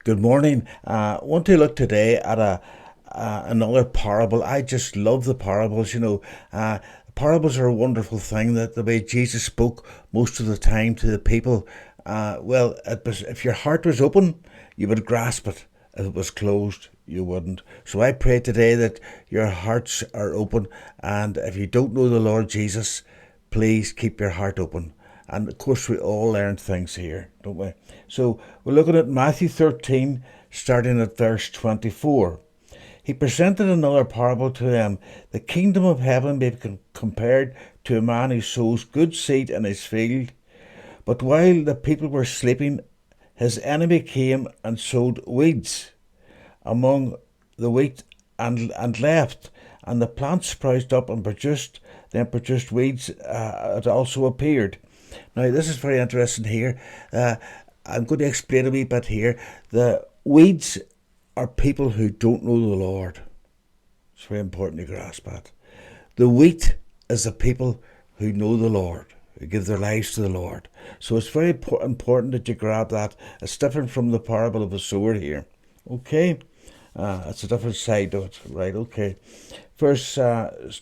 Good morning. I want to look today at another parable. I just love the parables. Parables are a wonderful thing. That the way Jesus spoke most of the time to the people. If your heart was open, you would grasp it. If it was closed, you wouldn't. So I pray today that your hearts are open, and if you don't know the Lord Jesus, please keep your heart open. And of course, we all learn things here, don't we? So we're looking at Matthew 13, starting at verse 24. He presented another parable to them. The kingdom of heaven may be compared to a man who sows good seed in his field. But while the people were sleeping, his enemy came and sowed weeds among the wheat and left. And the plant sprouted up and produced weeds. It also appeared. Now, this is very interesting here. I'm going to explain a wee bit here. The weeds are people who don't know the Lord. It's very important to grasp that. The wheat is the people who know the Lord, who give their lives to the Lord. So it's very important that you grab that. It's different from the parable of the sower here. Okay? It's a different side to it. Right, okay. Verse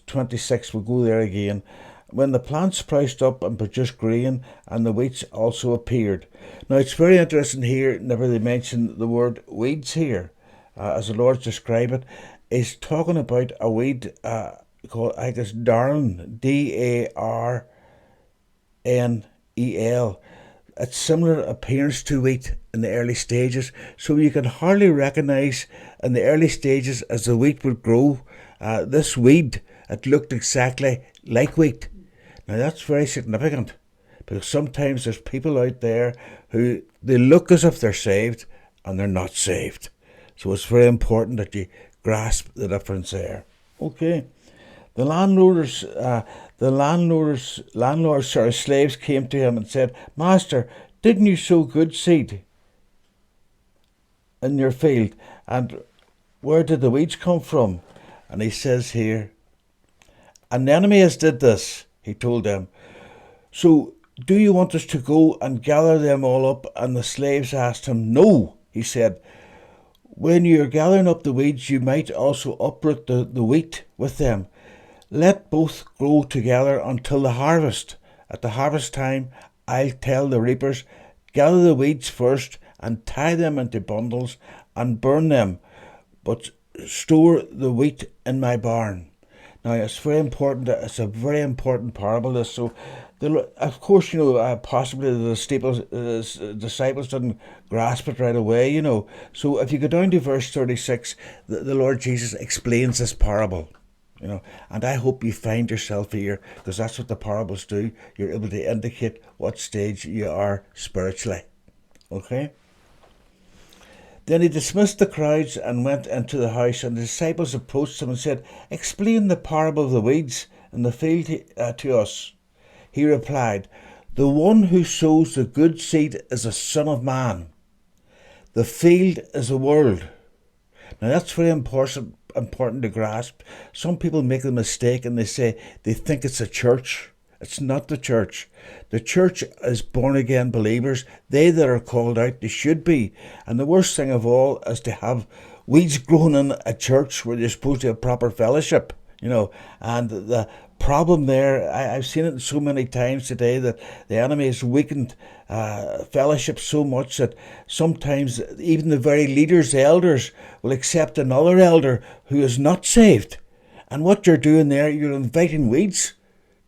26, we'll go there again. When the plant sprouted up and produced grain, and the weeds also appeared. Now it's very interesting here, never they mention the word weeds here, as the Lord described it, is talking about a weed called, I guess, darn, Darnel. It's similar appearance to wheat in the early stages, so you can hardly recognise in the early stages as the wheat would grow, this weed, it looked exactly like wheat. Now that's very significant, because sometimes there's people out there who they look as if they're saved and they're not saved. So it's very important that you grasp the difference there. Okay. Slaves came to him and said, Master, didn't you sow good seed in your field? And where did the weeds come from? And he says here, an enemy has did this, he told them. So do you want us to go and gather them all up? And the slaves asked him. No, he said. When you are gathering up the weeds, you might also uproot the wheat with them. Let both grow together until the harvest. At the harvest time, I'll tell the reapers, gather the weeds first and tie them into bundles and burn them, but store the wheat in my barn. Now, it's very important. It's a very important parable. This, so, of course, possibly the disciples didn't grasp it right away. So, if you go down to verse 36, the Lord Jesus explains this parable. And I hope you find yourself here, because that's what the parables do. You're able to indicate what stage you are spiritually. Okay. Then he dismissed the crowds and went into the house, and the disciples approached him and said, Explain the parable of the weeds in the field to us. He replied, The one who sows the good seed is the Son of Man. The field is the world. Now that's very important to grasp. Some people make the mistake and they say they think it's a church. It's not the church. The church is born again believers. They that are called out, they should be. And the worst thing of all is to have weeds growing in a church where you're supposed to have proper fellowship. And the problem there, I've seen it so many times today, that the enemy has weakened fellowship so much that sometimes even the very leaders, the elders, will accept another elder who is not saved. And what you're doing there, you're inviting weeds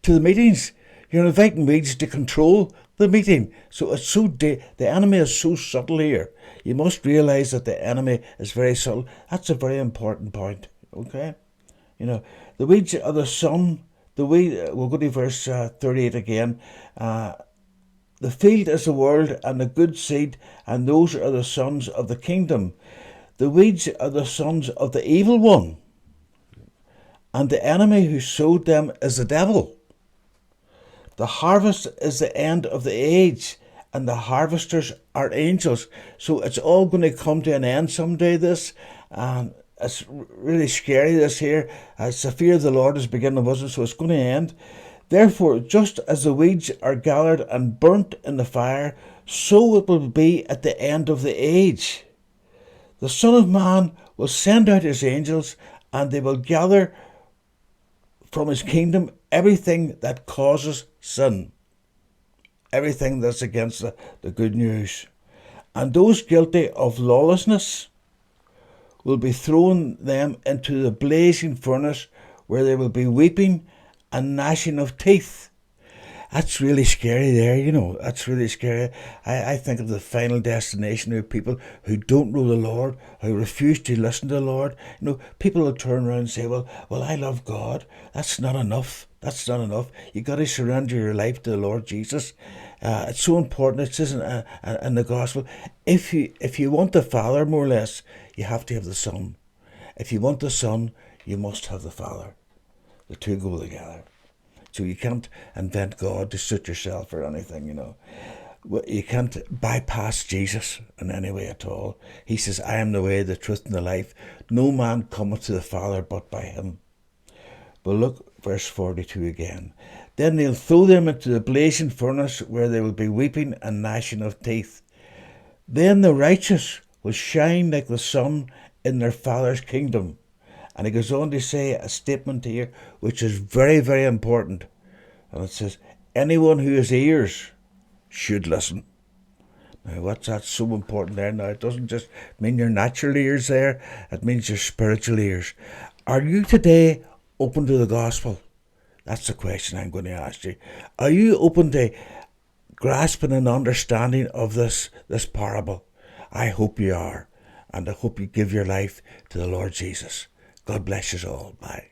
to the meetings. You're inviting weeds to control the meeting. So it's the enemy is so subtle here. You must realise that the enemy is very subtle. That's a very important point. Okay, the weeds are the son. We'll go to verse 38 again. The field is the world, and the good seed, and those are the sons of the kingdom. The weeds are the sons of the evil one, and the enemy who sowed them is the devil. The harvest is the end of the age, and the harvesters are angels. So it's all going to come to an end someday, this. And it's really scary, this here. It's the fear of the Lord is beginning with us, so it's going to end. Therefore, just as the weeds are gathered and burnt in the fire, so it will be at the end of the age. The Son of Man will send out his angels, and they will gather from his kingdom everything that causes sin, everything that's against the good news. And those guilty of lawlessness will be thrown them into the blazing furnace, where there will be weeping and gnashing of teeth. That's really scary there, That's really scary. I think of the final destination of people who don't know the Lord, who refuse to listen to the Lord. People will turn around and say, well, I love God. That's not enough. That's not enough. You got to surrender your life to the Lord Jesus. It's so important. It says in the gospel, if you want the Father, more or less, you have to have the Son. If you want the Son, you must have the Father. The two go together. So you can't invent God to suit yourself or anything, You can't bypass Jesus in any way at all. He says, I am the way, the truth, and the life. No man cometh to the Father but by him. But look, verse 42 again. Then they'll throw them into the blazing furnace, where there will be weeping and gnashing of teeth. Then the righteous will shine like the sun in their Father's kingdom. And he goes on to say a statement here which is very, very important. And it says, anyone who has ears should listen. Now, what's that so important there? Now, it doesn't just mean your natural ears there. It means your spiritual ears. Are you today open to the gospel? That's the question I'm going to ask you. Are you open to grasping an understanding of this parable? I hope you are. And I hope you give your life to the Lord Jesus. God bless you all. Bye.